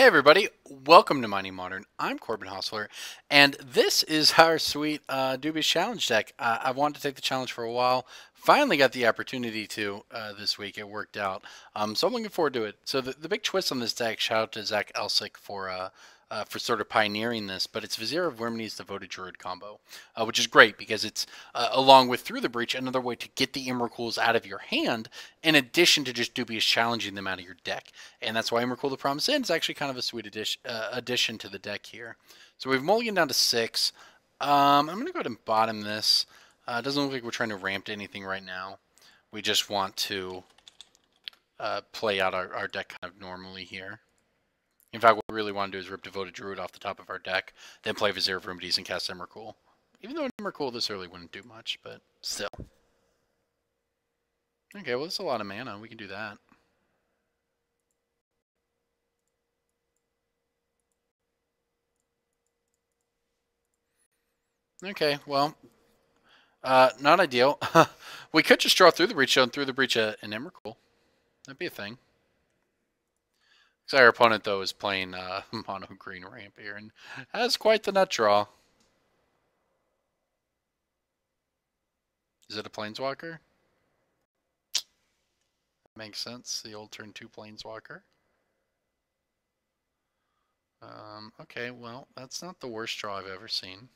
Hey everybody, welcome to Mining Modern. I'm Corbin Hostler, and this is our sweet Dubious Challenge deck. I've wanted to take the challenge for a while. Finally got the opportunity to this week. It worked out. So I'm looking forward to it. So the big twist on this deck, shout out to Zach Elsick for sort of pioneering this, but it's Vizier of Vermini's Devoted Druid combo, which is great because it's, along with Through the Breach, another way to get the Emrakul's out of your hand, in addition to just Dubious challenging them out of your deck. And that's why Emrakul the Promised End is actually kind of a sweet addition to the deck here. So we've mulliganed down to 6. I'm going to go ahead and bottom this. It doesn't look like we're trying to ramp to anything right now. We just want to play out our deck kind of normally here. In fact, what we really want to do is rip Devoted Druid off the top of our deck, then play Vizier of Remedies and cast Emrakul. Even though Emrakul this early wouldn't do much, but still. Okay, well, that's a lot of mana. We can do that. Okay, well, not ideal. We could just draw Through the Breach, and Through the Breach an Emrakul. That'd be a thing. So our opponent, though, is playing mono green ramp here, and has quite the nut draw. Is it a Planeswalker? Makes sense. The old turn 2 Planeswalker. Okay, well, that's not the worst draw I've ever seen.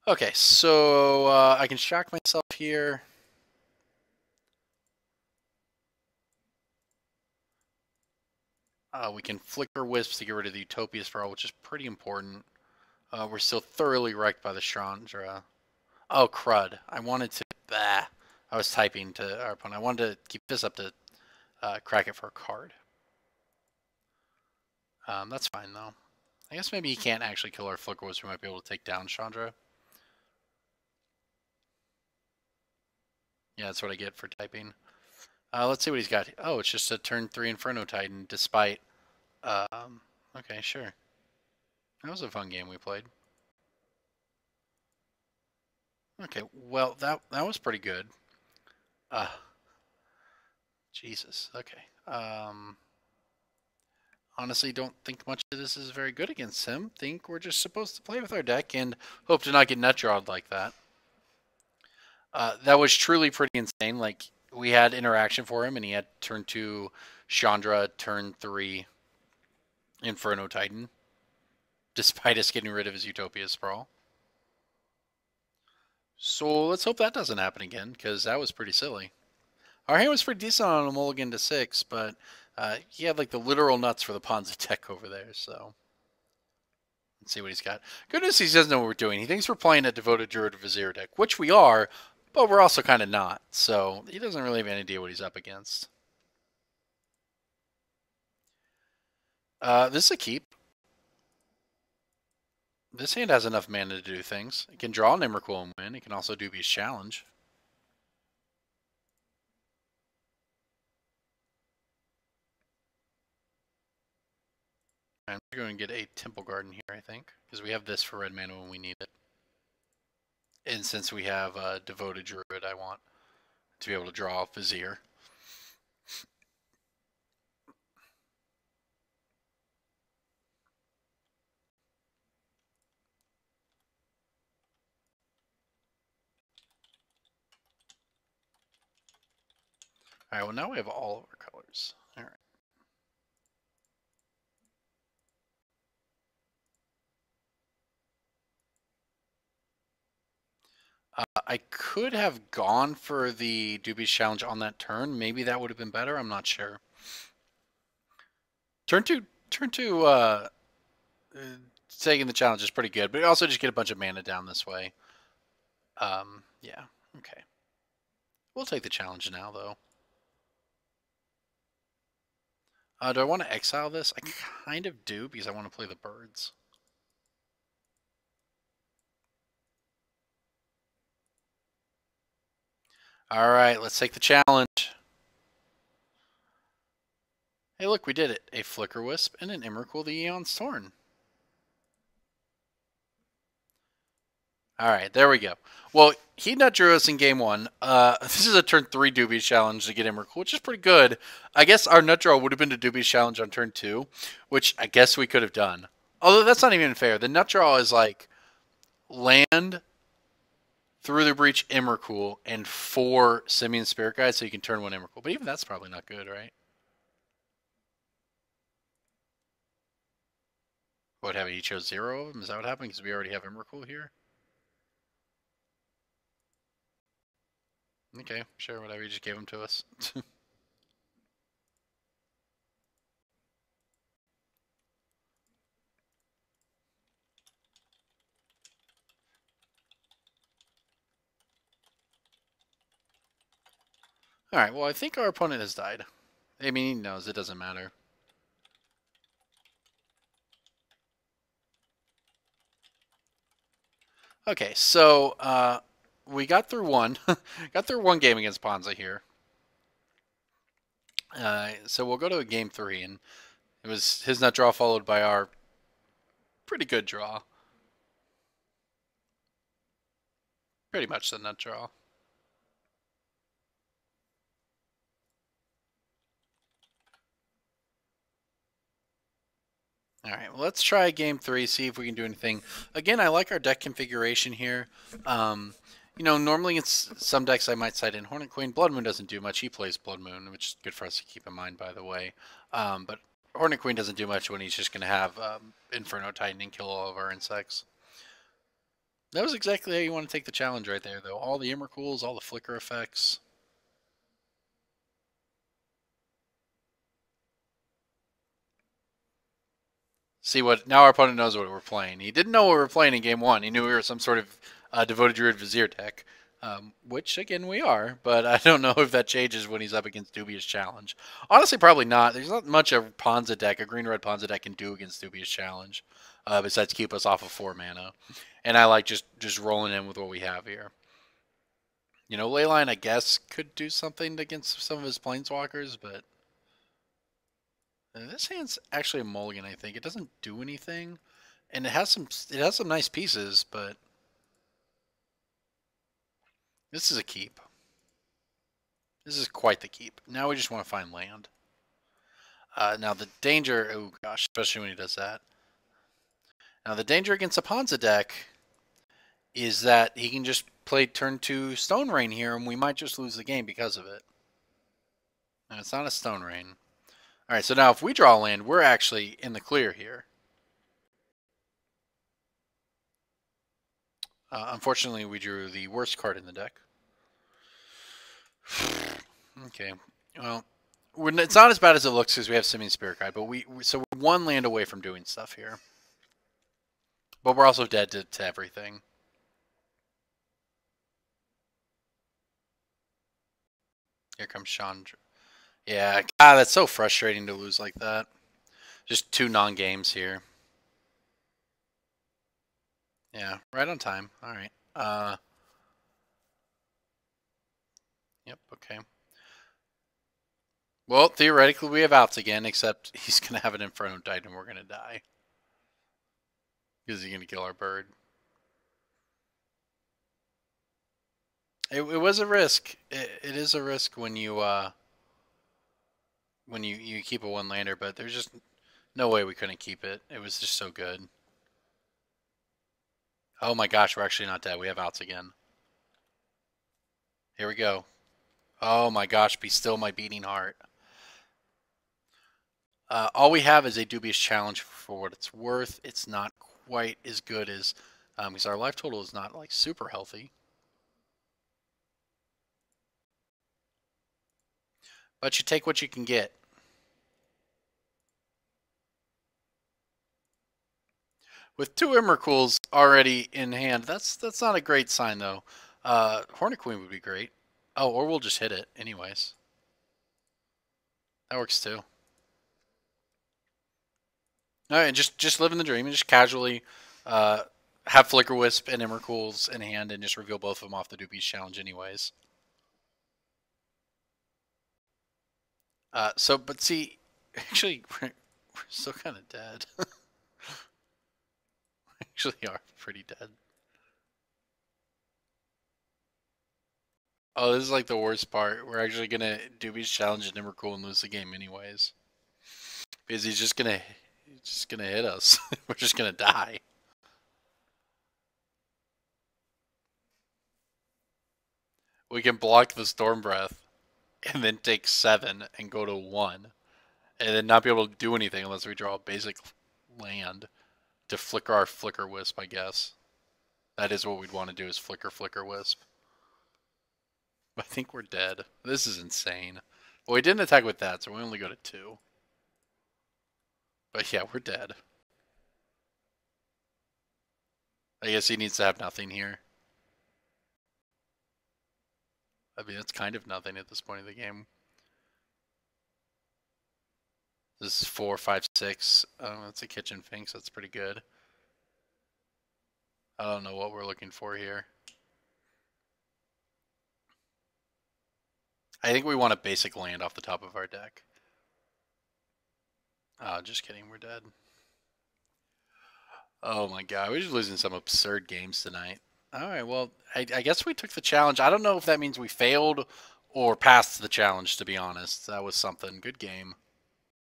Okay, so I can shock myself here. We can Flicker Wisps to get rid of the Utopia Sprawl, which is pretty important. We're still thoroughly wrecked by the Chandra. Oh, crud. I wanted to... Bah. I was typing to our opponent. I wanted to keep this up to crack it for a card. That's fine, though. I guess maybe he can't actually kill our Flicker Wisp. We might be able to take down Chandra. Yeah, that's what I get for typing. Let's see what he's got. Oh, it's just a turn 3 Inferno Titan, despite... okay, sure. That was a fun game we played. Okay, well, that was pretty good. Jesus, okay. Honestly, don't think much of this is very good against him. Think we're just supposed to play with our deck and hope to not get nut drawed like that. That was truly pretty insane. Like, we had interaction for him, and he had turn 2 Chandra, turn 3 Inferno Titan, despite us getting rid of his Utopia Sprawl. So let's hope that doesn't happen again, because that was pretty silly. Our hand was pretty decent on a mulligan to 6, but he had like the literal nuts for the Ponza deck over there, so... Let's see what he's got. Good news, he doesn't know what we're doing. He thinks we're playing a Devoted Druid Vizier deck, which we are, but we're also kind of not, so he doesn't really have any idea what he's up against. This is a keep. This hand has enough mana to do things. It can draw an Emrakul and win. It can also Dubious Challenge. I'm going to get a Temple Garden here, I think, because we have this for red mana when we need it. And since we have a Devoted Druid, I want to be able to draw Vizier. Alright, well now we have all of our colors. Alright. I could have gone for the Dubious Challenge on that turn. Maybe that would have been better. I'm not sure. Turn two, taking the challenge is pretty good, but you also just get a bunch of mana down this way. Yeah, okay. We'll take the challenge now, though. Do I want to exile this? I kind of do, because I want to play the birds. Alright, let's take the challenge. Hey, look, we did it. A Flicker Wisp and an Emrakul the Aeon's Torn. All right, there we go. Well, he nut drew us in game one. This is a turn 3 Dubious challenge to get him, which is pretty good. I guess our nut draw would have been a Dubious challenge on turn 2, which I guess we could have done. Although that's not even fair. The nut draw is like land, Through the Breach, Emrakul, and 4 Simian Spirit Guides, so you can turn 1 Emrakul. But even that's probably not good, right? What happened? He chose 0 of them? Is that what happened? Because we already have Emrakul here? Okay, sure, whatever. You just gave them to us. Alright, well, I think our opponent has died. I mean, he knows. It doesn't matter. Okay, so we got through one. Got through one game against Ponza here. So we'll go to a game 3, and it was his nut draw followed by our pretty good draw. Pretty much the nut draw. All right, well, let's try game 3, see if we can do anything. Again, I like our deck configuration here. Normally it's some decks I might side in Hornet Queen. Blood Moon doesn't do much. He plays Blood Moon, which is good for us to keep in mind, by the way. But Hornet Queen doesn't do much when he's just going to have Inferno Titan and kill all of our insects. That was exactly how you want to take the challenge right there, though. All the Emrakuls, all the flicker effects. See what now our opponent knows what we're playing. He didn't know what we were playing in game 1. He knew we were some sort of devoted druid vizier deck, which again we are. But I don't know if that changes when he's up against Dubious challenge. Honestly, probably not. There's not much a Ponza deck, a green red Ponza deck can do against Dubious challenge, besides keep us off of 4 mana. And I like just rolling in with what we have here. You know, Leyline I guess could do something against some of his planeswalkers, but this hand's actually a mulligan, I think. It doesn't do anything, and it has some nice pieces, but this is a keep. This is quite the keep. Now we just want to find land. Now the danger, oh gosh, especially when he does that. Now the danger against a Ponza deck is that he can just play turn 2 Stone Rain here, and we might just lose the game because of it. And it's not a Stone Rain. All right, so now if we draw land, we're actually in the clear here. Unfortunately, we drew the worst card in the deck. Okay, well, it's not as bad as it looks because we have Simian Spirit Guide, but so we're 1 land away from doing stuff here. But we're also dead to everything. Here comes Chandra. Yeah, God, that's so frustrating to lose like that. Just 2 non-games here. Yeah, right on time. All right. Yep, okay. Well, theoretically, we have outs again, except he's going to have an Inferno Titan and we're going to die. Because he's going to kill our bird. It was a risk. It is a risk when you keep a 1-lander, but there's just no way we couldn't keep it. It was just so good. Oh my gosh, we're actually not dead. We have outs again. Here we go. Oh my gosh, be still my beating heart. All we have is a Dubious challenge for what it's worth. It's not quite as good as, because our life total is not like super healthy. But you take what you can get. With 2 Emrakuls already in hand, that's not a great sign though. Hornet Queen would be great. Oh, or we'll just hit it anyways. That works too. All right, just living the dream and just casually have Flicker Wisp and Emrakuls in hand and just reveal both of them off the Dubious challenge anyways. But see, actually, we're still kind of dead. We actually are pretty dead. Oh, this is like the worst part. We're actually gonna Dubious challenge and Nimmer Cool and lose the game anyways. Because he's just gonna hit us. We're just gonna die. We can block the Storm Breath and then take 7 and go to 1. And then not be able to do anything unless we draw a basic land to flicker our Flicker Wisp, I guess. That is what we'd want to do is Flicker Wisp. I think we're dead. This is insane. Well, we didn't attack with that, so we only go to 2. But yeah, we're dead. I guess he needs to have nothing here. I mean, it's kind of nothing at this point in the game. This is 4, 5, 6. That's a Kitchen Finks. That's pretty good. I don't know what we're looking for here. I think we want a basic land off the top of our deck. Oh, just kidding. We're dead. Oh my god. We're just losing some absurd games tonight. Alright, well, I guess we took the challenge. I don't know if that means we failed or passed the challenge, to be honest. That was something. Good game.